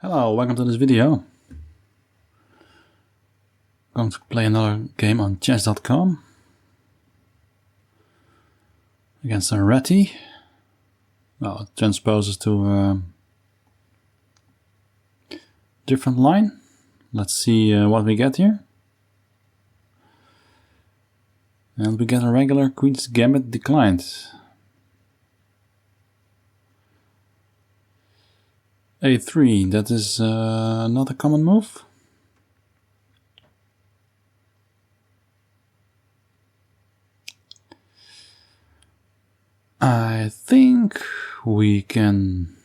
Hello, welcome to this video. I'm going to play another game on chess.com against a Ratty. Well, it transposes to a different line. Let's see what we get here. And we get a regular Queen's Gambit declined. A3, that is not a common move. I think we can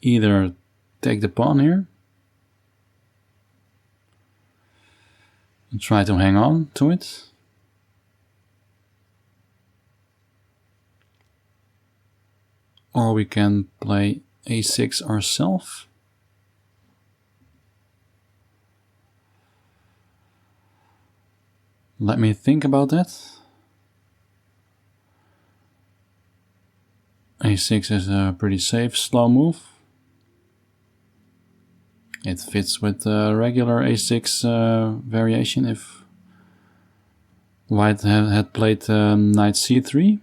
either take the pawn here and try to hang on to it, or we can play a6 ourselves. Let me think about that. A6 is a pretty safe, slow move. It fits with the regular A6 variation if White had played knight c3.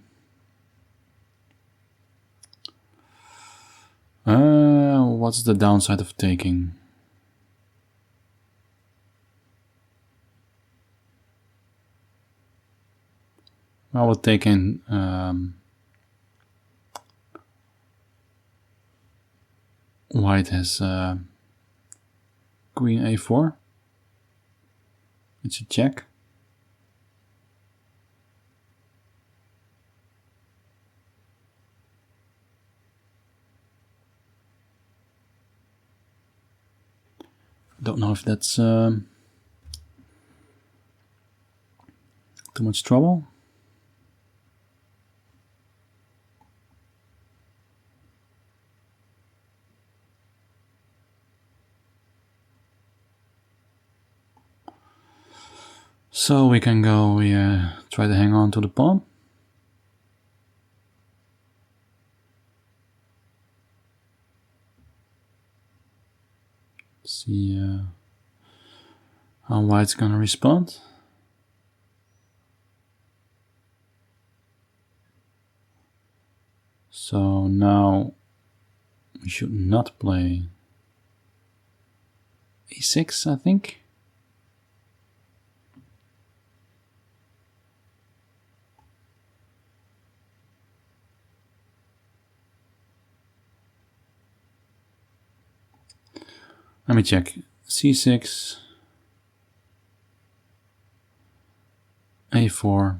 What's the downside of taking? I would take in White has Queen a4. It's a check. Don't know if that's too much trouble. So we can go, try to hang on to the pawn. See how White's gonna respond. So now we should not play a6, I think. Let me check. c6, a4,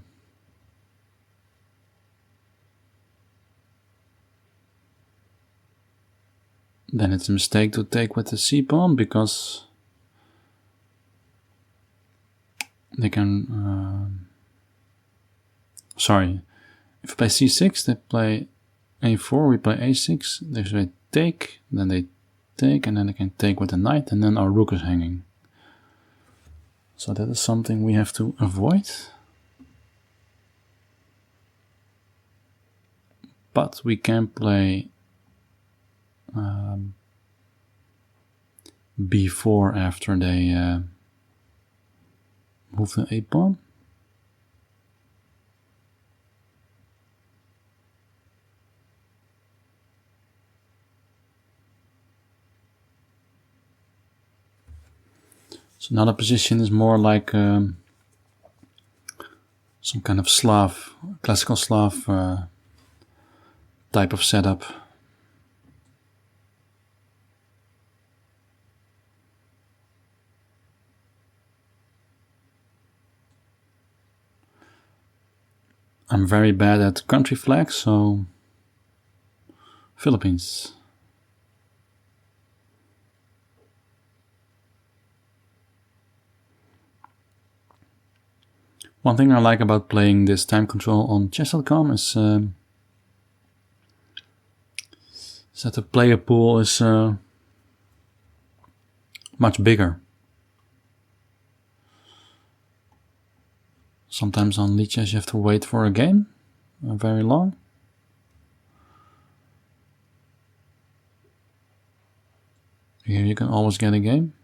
then it's a mistake to take with the c-pawn because they can, sorry, if I play c6 they play a4, we play a6, they take, then they take, and then they can take with the knight, and then our rook is hanging. So that is something we have to avoid. But we can play b4 after they move the a-pawn. So now the position is more like some kind of Slav, classical Slav type of setup. I'm very bad at country flags, so Philippines. One thing I like about playing this time control on chess.com is that the player pool is much bigger. Sometimes on Lichess you have to wait for a game very long. Here you can always get a game.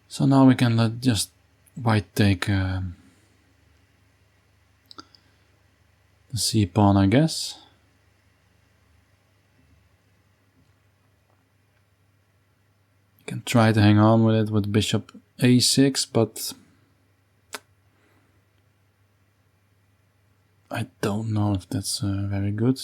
So now we can let just white take the c pawn, I guess. You can try to hang on with it with bishop a6, but I don't know if that's very good.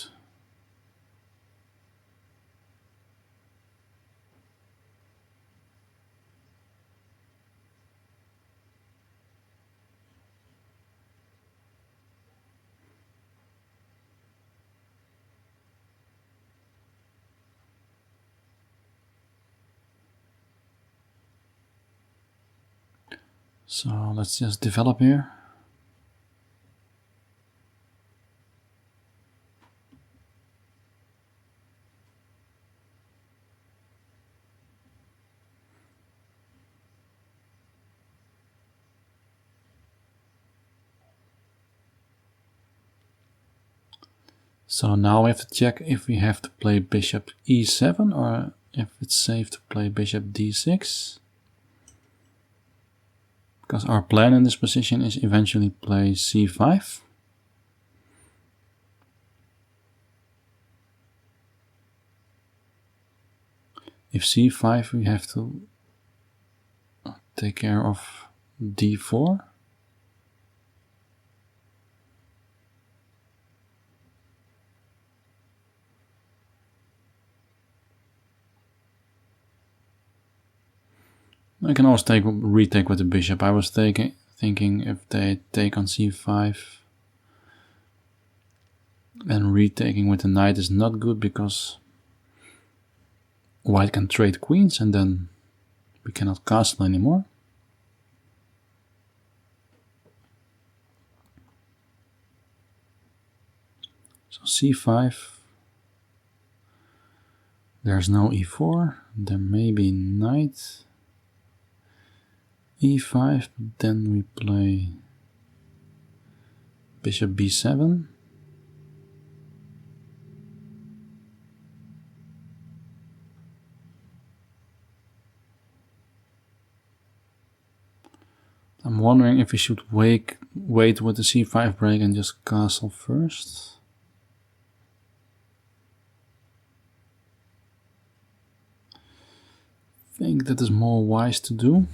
So let's just develop here. So now we have to check if we have to play bishop e7 or if it's safe to play bishop d6. Because our plan in this position is eventually play c5. If c5 we have to take care of d4. I can always retake with the bishop. I was thinking if they take on c5, then retaking with the knight is not good because white can trade queens and then we cannot castle anymore. So c5, there's no e4, there may be knight e5, then we play bishop b7. I'm wondering if we should wait with the c5 break and just castle first. I think that is more wise to do.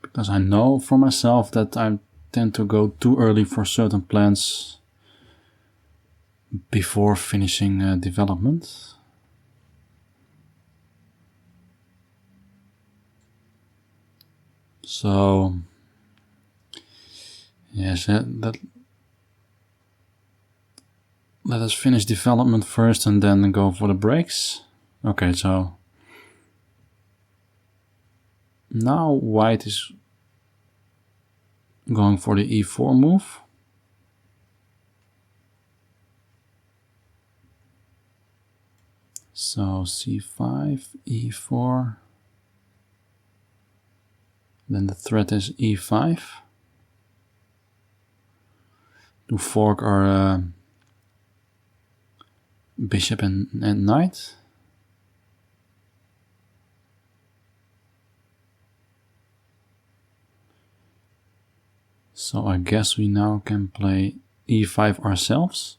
Because I know for myself that I tend to go too early for certain plans before finishing development. So yes, let us finish development first and then go for the breaks. Okay, so now white is going for the e4 move. So c5, e4, then the threat is e5 to fork our bishop and knight. So I guess we now can play e5 ourselves.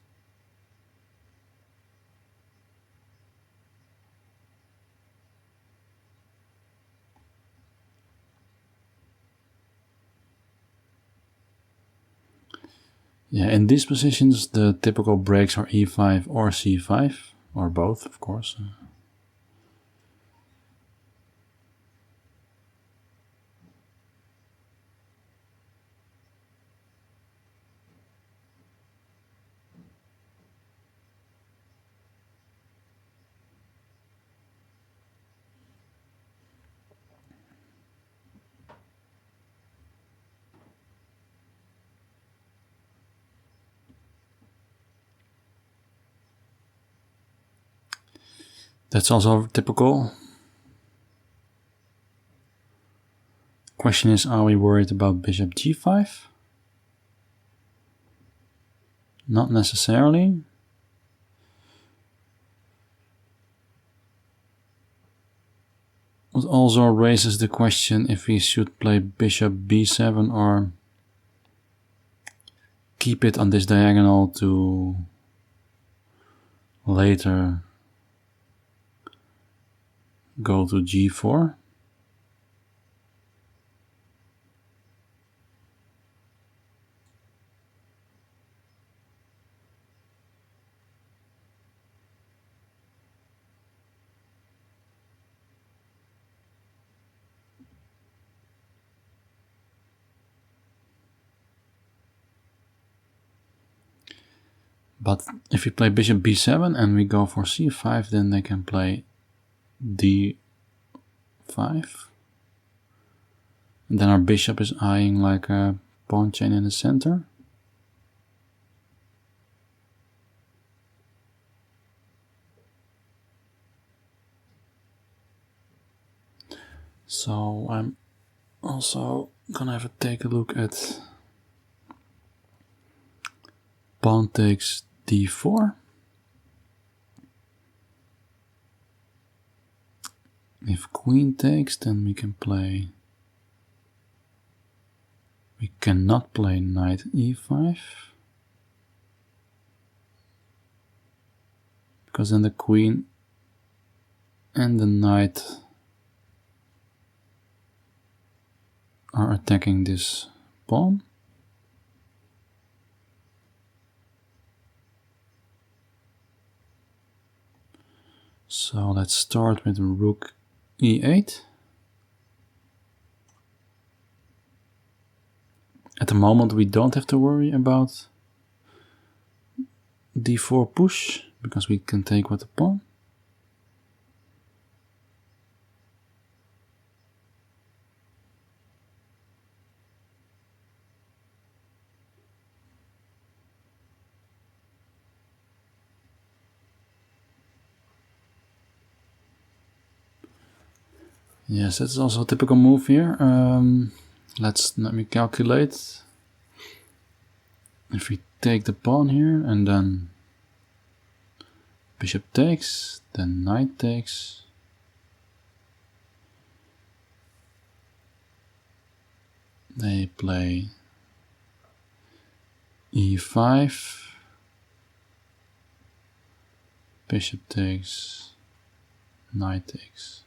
Yeah, in these positions the typical breaks are e5 or c5, or both of course. That's also typical. Question is, are we worried about bishop g5? Not necessarily. It also raises the question if we should play bishop b7 or keep it on this diagonal to later go to g4. But if we play bishop b7 and we go for c5, then they can play d5. And then our bishop is eyeing like a pawn chain in the center. So I'm also gonna take a look at pawn takes d4. If queen takes, then we can play. We cannot play knight e5. Because then the queen and the knight are attacking this pawn. So let's start with rook e8. At the moment we don't have to worry about d4 push, because we can take with the pawn. Yes, that's also a typical move here. Let me calculate. If we take the pawn here and then bishop takes, then knight takes. They play e5. Bishop takes, knight takes.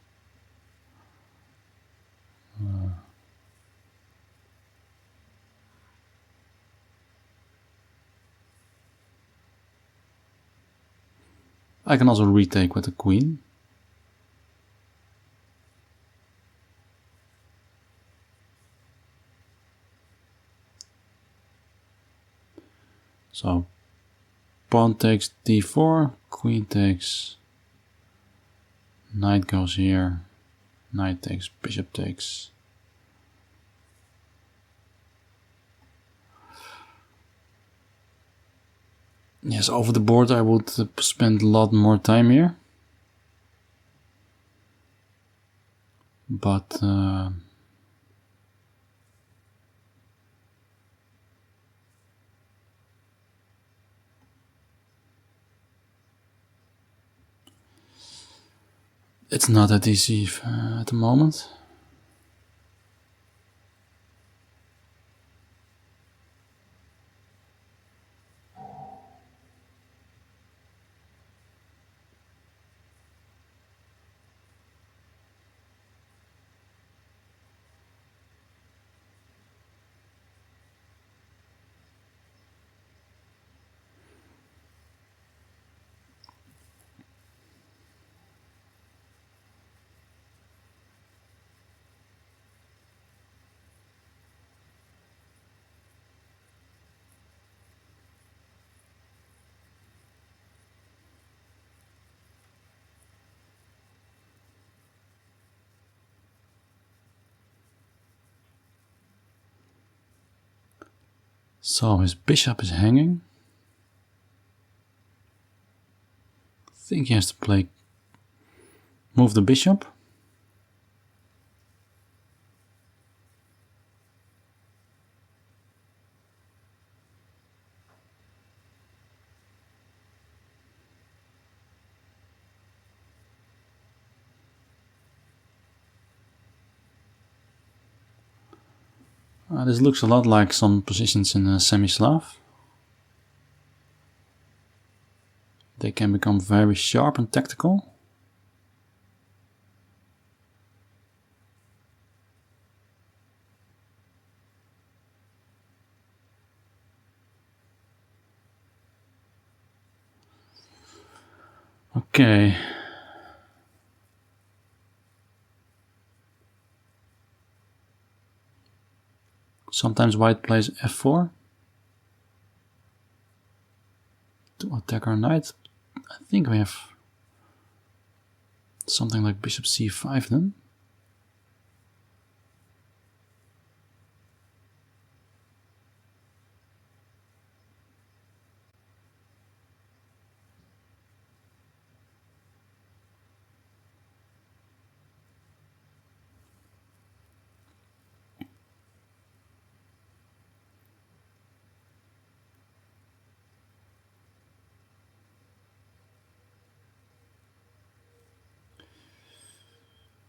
I can also retake with the queen. So pawn takes d4, queen takes, knight goes here, knight takes, bishop takes. Yes, over the board I would spend a lot more time here. But it's not that easy at the moment. So his bishop is hanging. I think he has to play move the bishop. This looks a lot like some positions in semi-Slav. They can become very sharp and tactical. Okay. Sometimes white plays f4 to attack our knight. I think we have something like bishop c5 then.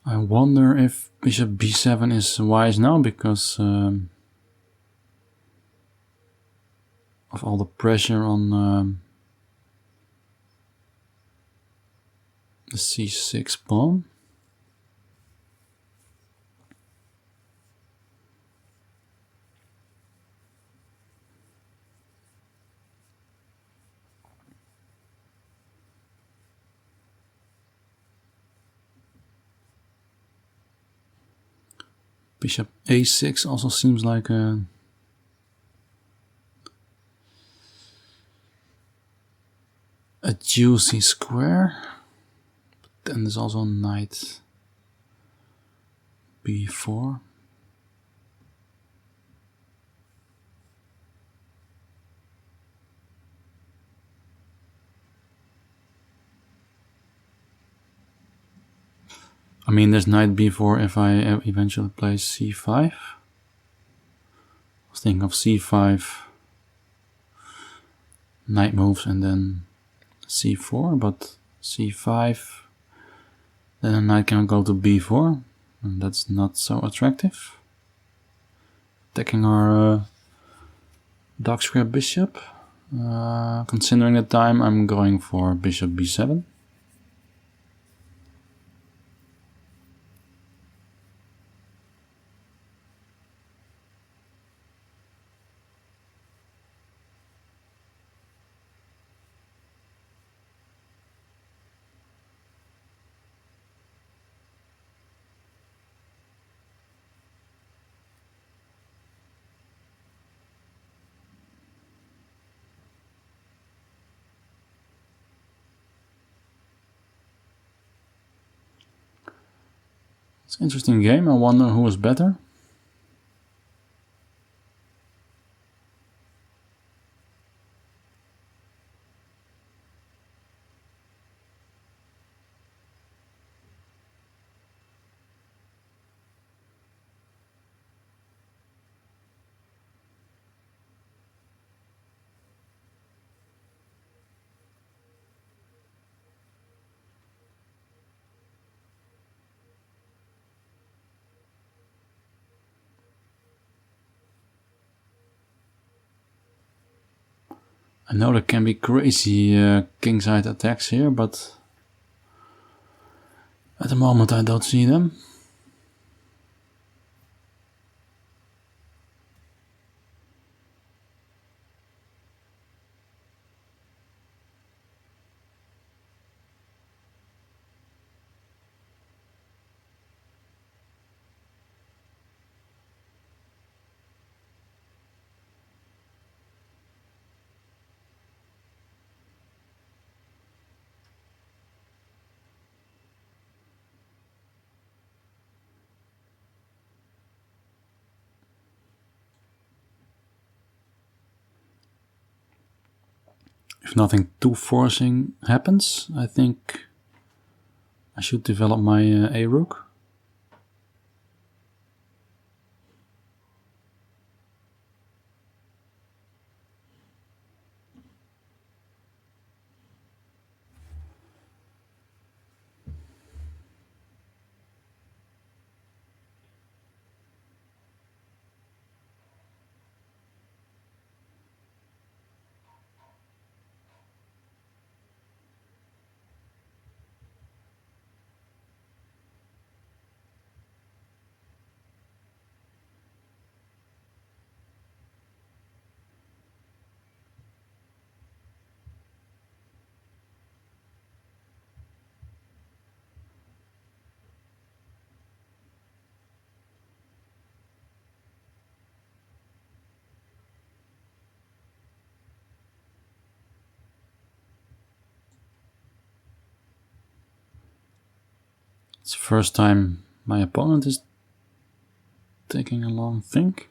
I wonder if bishop b7 is wise now because of all the pressure on the c6 pawn. Bishop a6 also seems like a juicy square. But then there's also knight b4. I mean, there's knight b4 if I eventually play c5. I was thinking of c5, knight moves, and then c4, but c5, then a knight can go to b4, and that's not so attractive. Attacking our dark square bishop. Considering the time, I'm going for bishop b7. It's an interesting game. I wonder who is better. I know there can be crazy kingside attacks here, but at the moment I don't see them. If nothing too forcing happens, I think I should develop my a rook. It's the first time my opponent is taking a long think.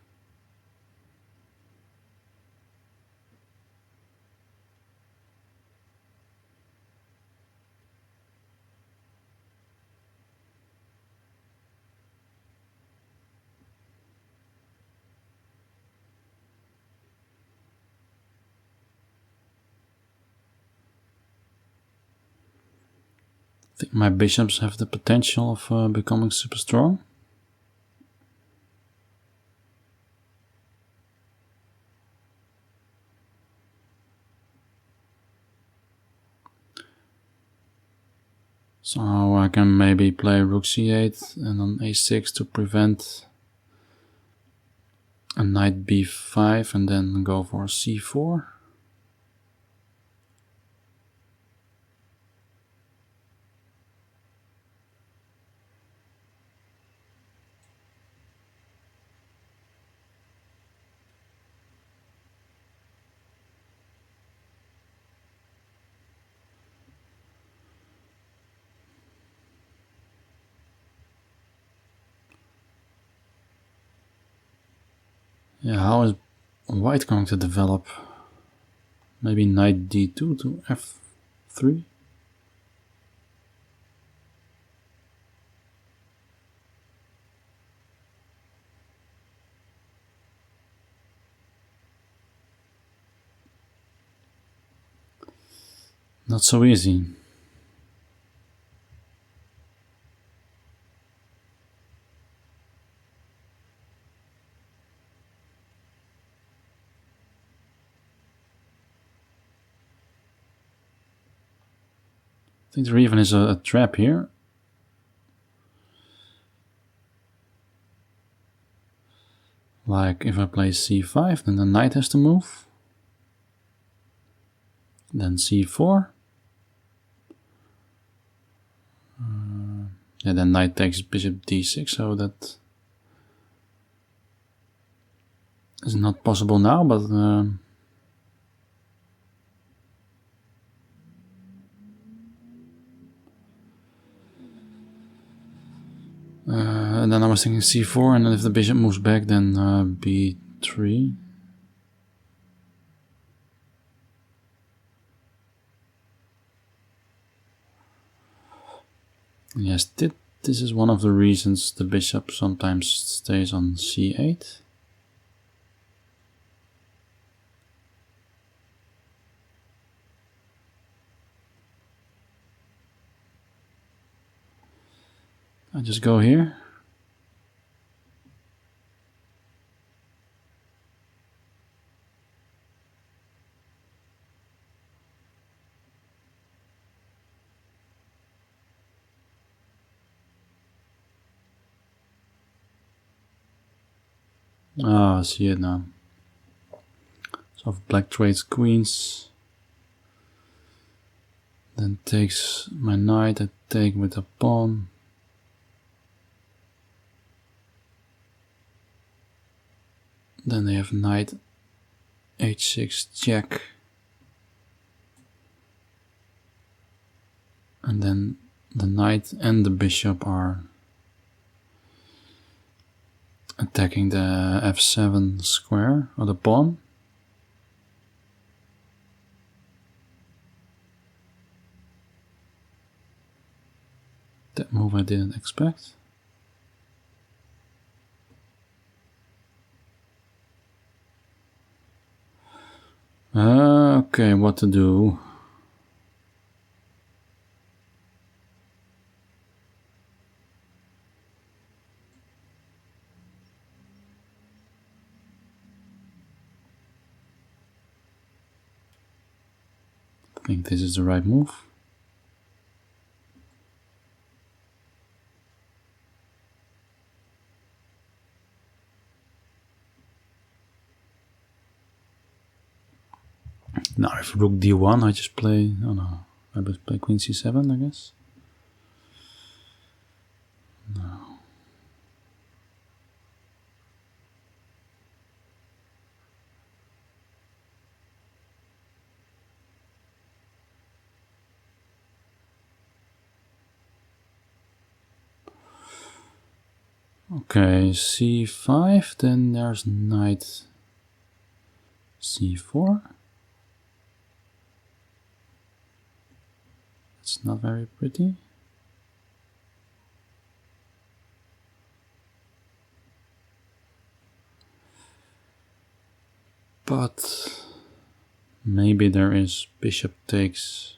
I think my bishops have the potential of becoming super strong. So I can maybe play rook c8 and then a6 to prevent a knight b5 and then go for c4. Yeah, how is white going to develop? Maybe knight d2 to f3? Not so easy. I think there even is a trap here. Like if I play c5, then the knight has to move. Then c4. Yeah, then knight takes bishop d6, so that is not possible now, but and then I was thinking c4, and then if the bishop moves back, then b3. Yes, this is one of the reasons the bishop sometimes stays on c8. I just go here. Ah, I see it now. So if black trades queens, then takes my knight, I take with a pawn. Then they have knight h6 check. And then the knight and the bishop are attacking the f7 square, or the pawn. I didn't expect. Okay, what to do? I think this is the right move. Now if rook d1, I just play, oh no, I just play queen c7, I guess. No. Okay, c5, then there's knight c4. It's not very pretty. But maybe there is bishop takes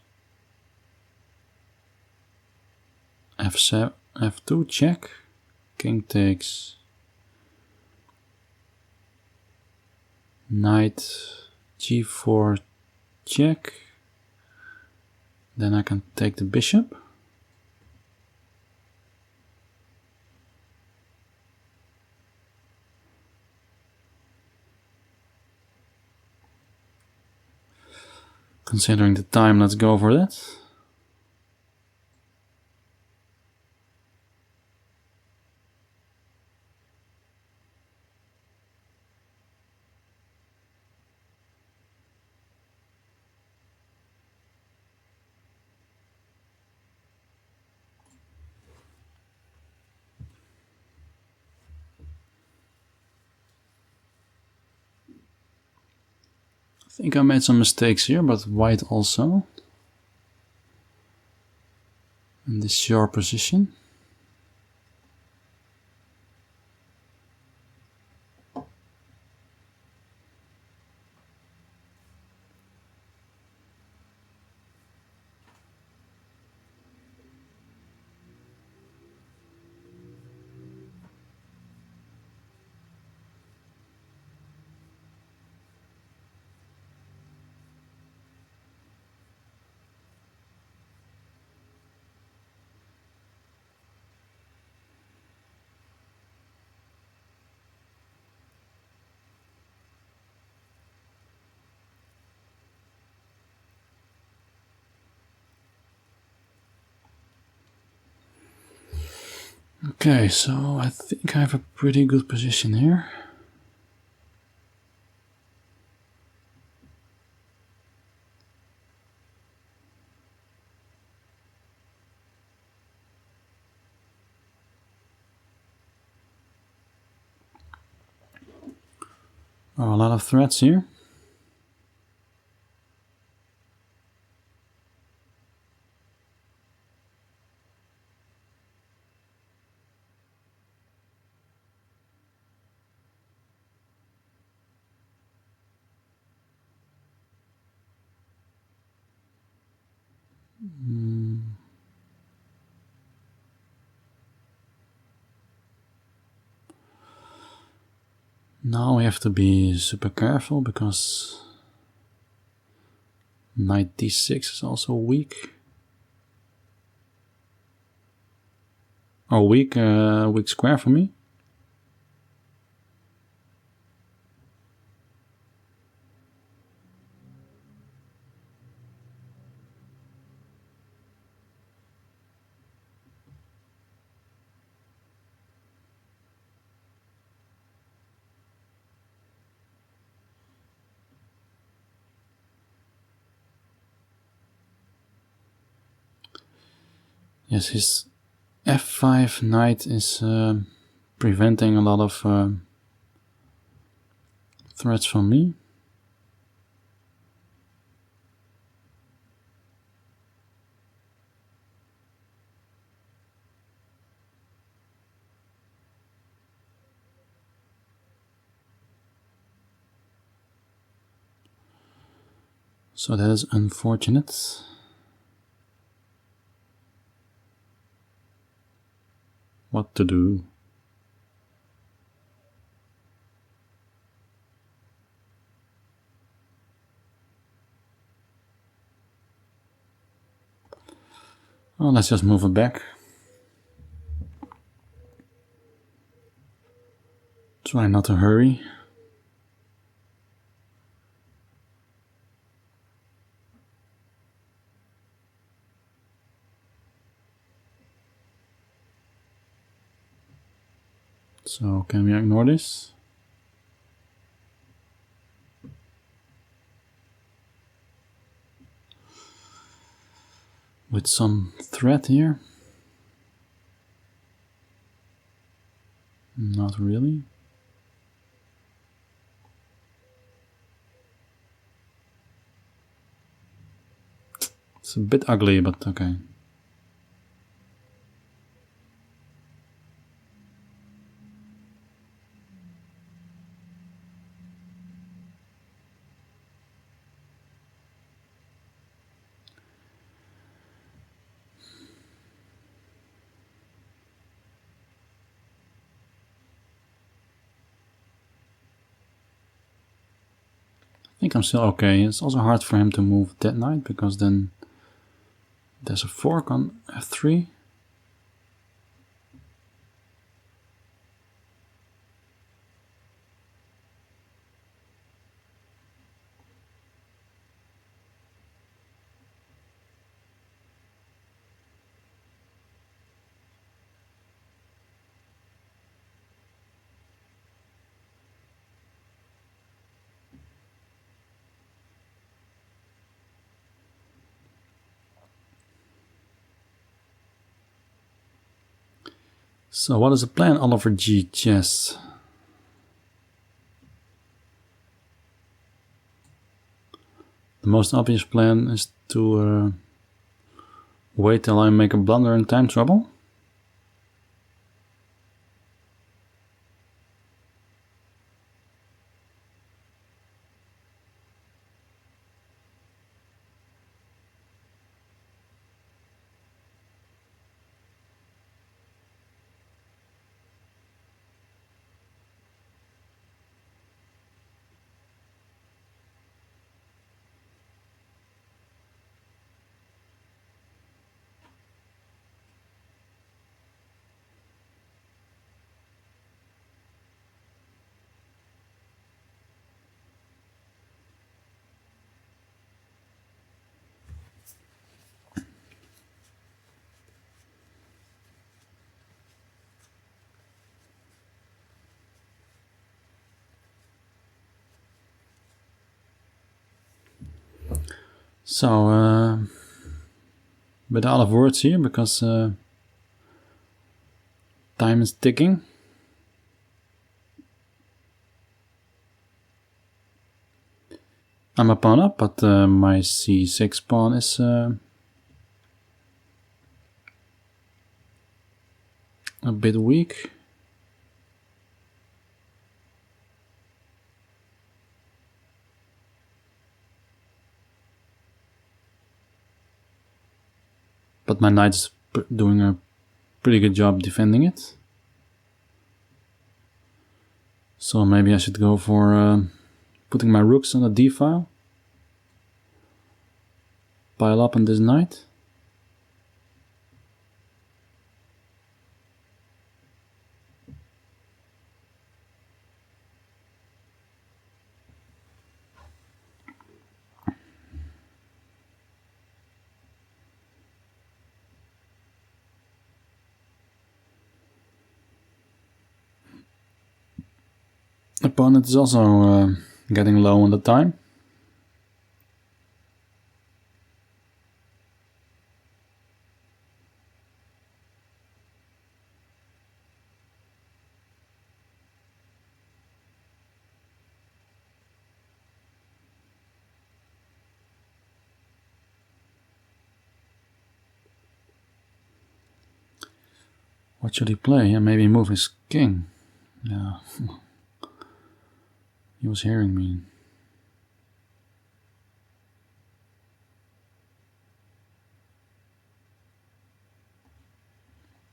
f7, f2 check, king takes knight g4 check, then I can take the bishop. Considering the time, let's go for that. I think I made some mistakes here, but white also. In this short position. Okay, so I think I have a pretty good position here. Oh, a lot of threats here. Now we have to be super careful because knight d6 is also weak. Oh, weak square for me. Yes, his f5 knight is preventing a lot of threats from me. So that is unfortunate. What to do? Well, let's just move it back. Try not to hurry. So can we ignore this? With some threat here? Not really. It's a bit ugly, but okay. I think I'm still okay. It's also hard for him to move that knight because then there's a fork on f3. So what is the plan, Oliver G. Chess? The most obvious plan is to wait till I make a blunder in time trouble. So, bit out of words here because time is ticking. I'm a pawn up, but my c6 pawn is a bit weak. But my knight's doing a pretty good job defending it. So maybe I should go for putting my rooks on the d file. Pile up on this knight. Opponent is also getting low on the time. What should he play? Yeah, maybe move his king. Yeah. He was hearing me.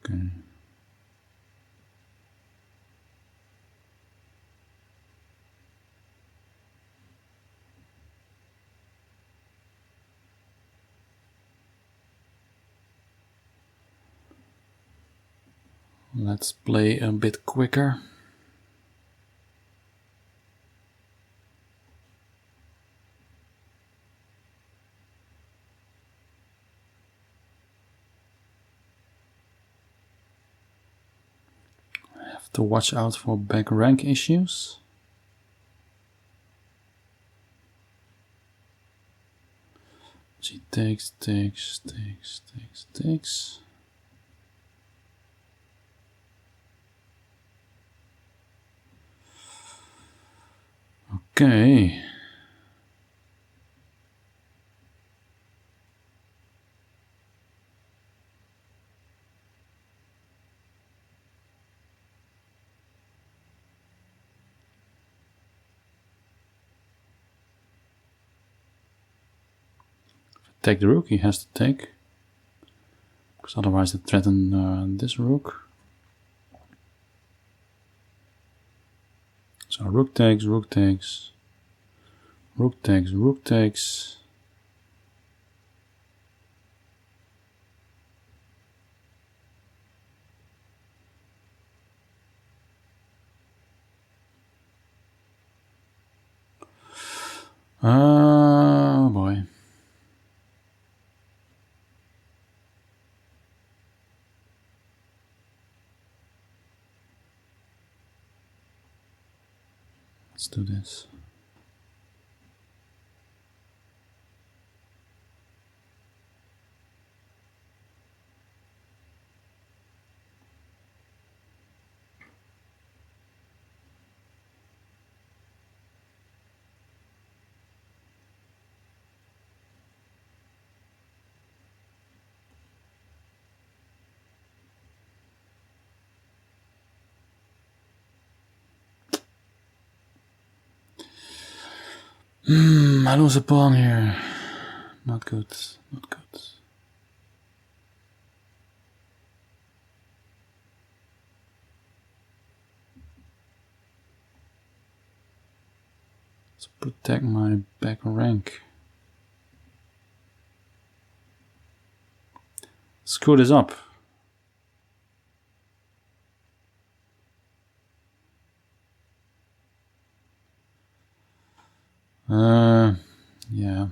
Okay. Let's play a bit quicker. I have to watch out for back rank issues. She takes. Okay. Take the rook, he has to take. Because otherwise they threaten this rook. So rook takes, rook takes. Rook takes, rook takes. Oh boy. Let's do this. I lose a pawn here. Not good, not good. Let's protect my back rank. Screw this up. Yeah.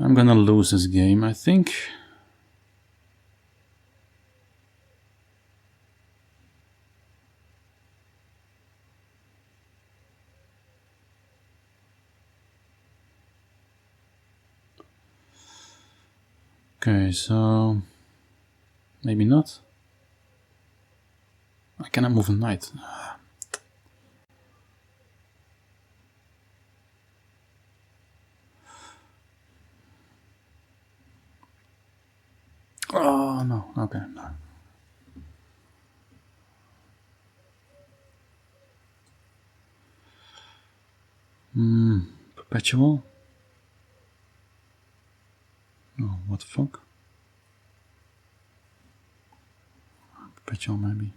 I'm gonna lose this game, I think. Okay, so maybe not. I cannot move a knight. Oh no, okay, no. Perpetual? Oh, what the fuck? Perpetual maybe.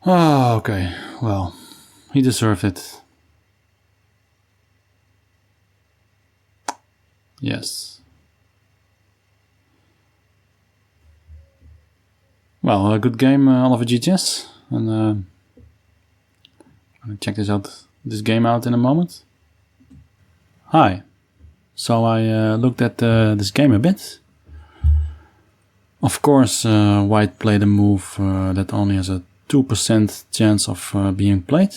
Oh, okay, well, he deserved it. Yes. Well, a good game, Oliver GTS, and I'm gonna check this game out in a moment. Hi. So I looked at this game a bit. Of course, White played a move that only has a 2% chance of being played.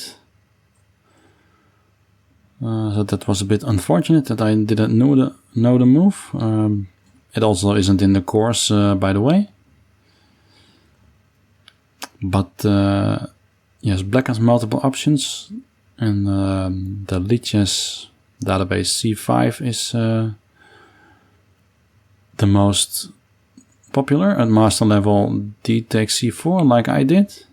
So that was a bit unfortunate that I didn't know the move. It also isn't in the course, by the way. But yes, Black has multiple options, and the lead chess database C5 is the most popular. At master level, D takes C4 like I did.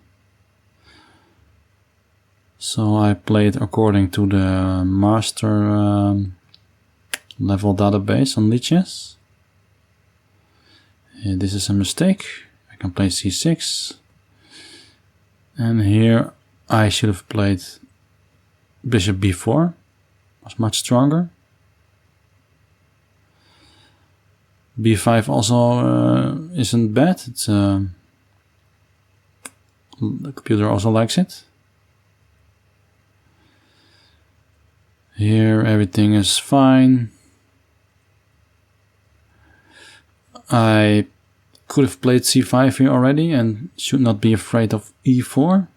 So I played according to the master level database on lead chess. This is a mistake. I can play C6. And here I should have played bishop b4. Was much stronger. b5 also isn't bad. It's the computer also likes it. Here everything is fine. I could have played c5 here already and should not be afraid of e4.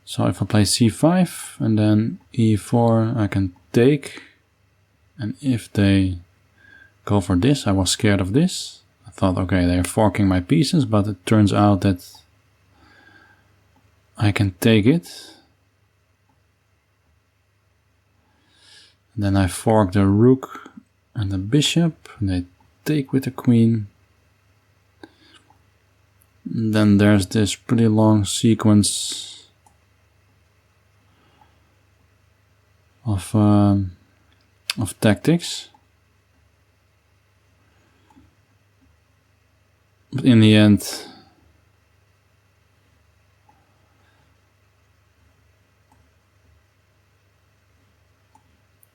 So if I play c5 and then e4, I can take. And if they go for this, I was scared of this. I thought, okay, they're forking my pieces, but it turns out that I can take it. And then I fork the rook and the bishop, and they take with the queen. And then there's this pretty long sequence of tactics. But in the end,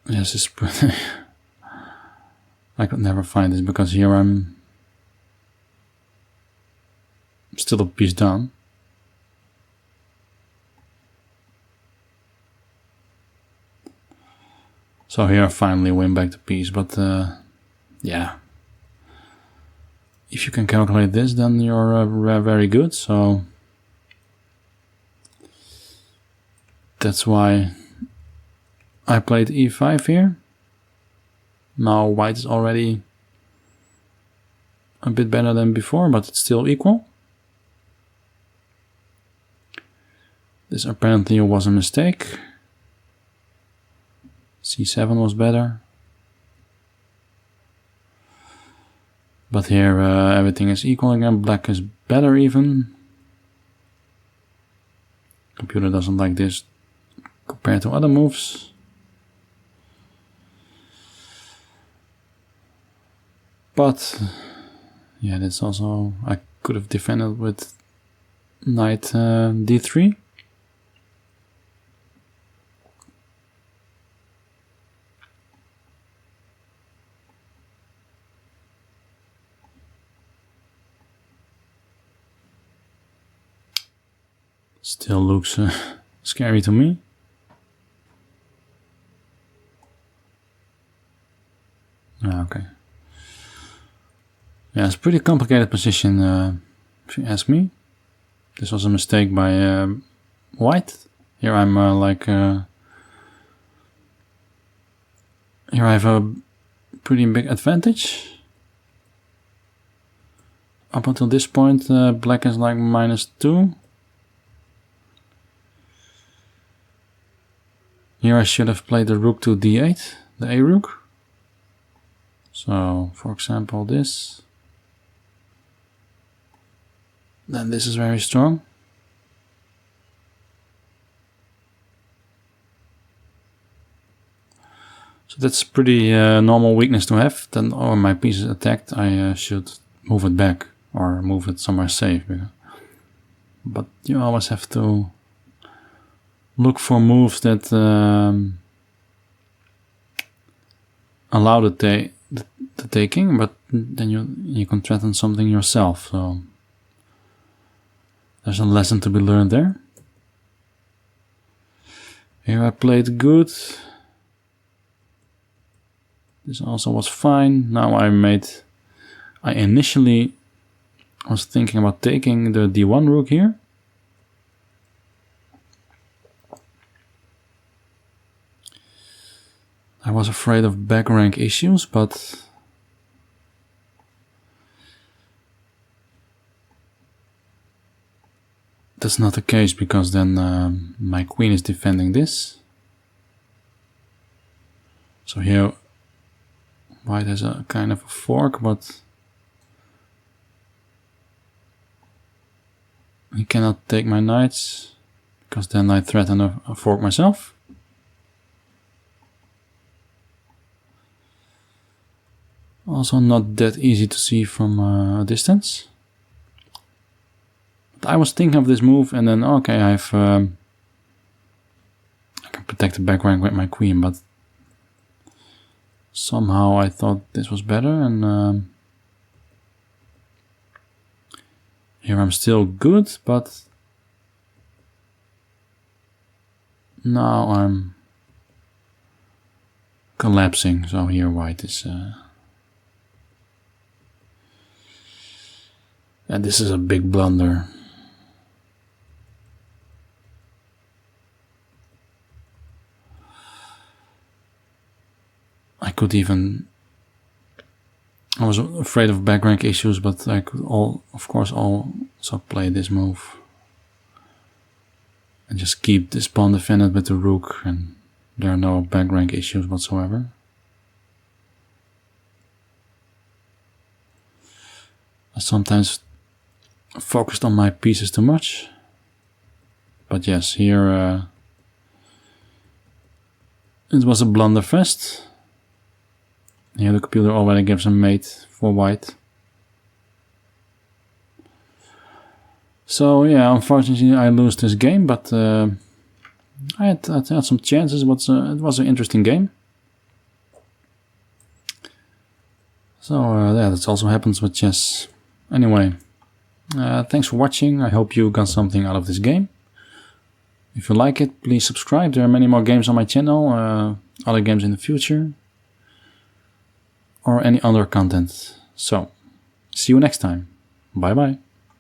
yes, it's pretty. I could never find this because here I'm still a piece down. So here I finally win back the piece, but yeah. If you can calculate this, then you're very good, so that's why I played e5 here. Now White is already a bit better than before, but it's still equal. This apparently was a mistake. c7 was better. But here everything is equal again. Black is better even. Computer doesn't like this compared to other moves. But yeah, that's also, I could have defended with knight d3. Still looks scary to me. Okay. Yeah, it's a pretty complicated position, if you ask me. This was a mistake by White. Here I'm here I have a pretty big advantage. Up until this point, Black is like -2. Here I should have played the rook to d8, the a rook. So, for example, this. Then this is very strong. So that's pretty normal weakness to have. Then, oh, my piece is attacked, I should move it back or move it somewhere safe. But you always have to look for moves that allow the the taking, but then you can threaten something yourself, so there's a lesson to be learned there. Here I played good. This also was fine. Now I initially was thinking about taking the d1 rook here. I was afraid of back rank issues, but that's not the case, because then my queen is defending this. So here white has a kind of a fork, but he cannot take my knights, because then I threaten a fork myself. Also not that easy to see from a distance. But I was thinking of this move, and then okay, I can protect the back rank with my queen, but somehow I thought this was better, and here I'm still good, but now I'm collapsing. So here white is and this is a big blunder. I was afraid of back rank issues, but I could of course also play this move and just keep this pawn defended with the rook, and there are no back rank issues whatsoever. I sometimes focused on my pieces too much, but yes, here it was a blunderfest. Here the computer already gives a mate for white. So yeah, unfortunately I lose this game, but I had some chances. It was an interesting game. So yeah, that also happens with chess. Anyway, thanks for watching. I hope you got something out of this game. If you like it, please subscribe. There are many more games on my channel, other games in the future, or any other content. So, see you next time. Bye bye.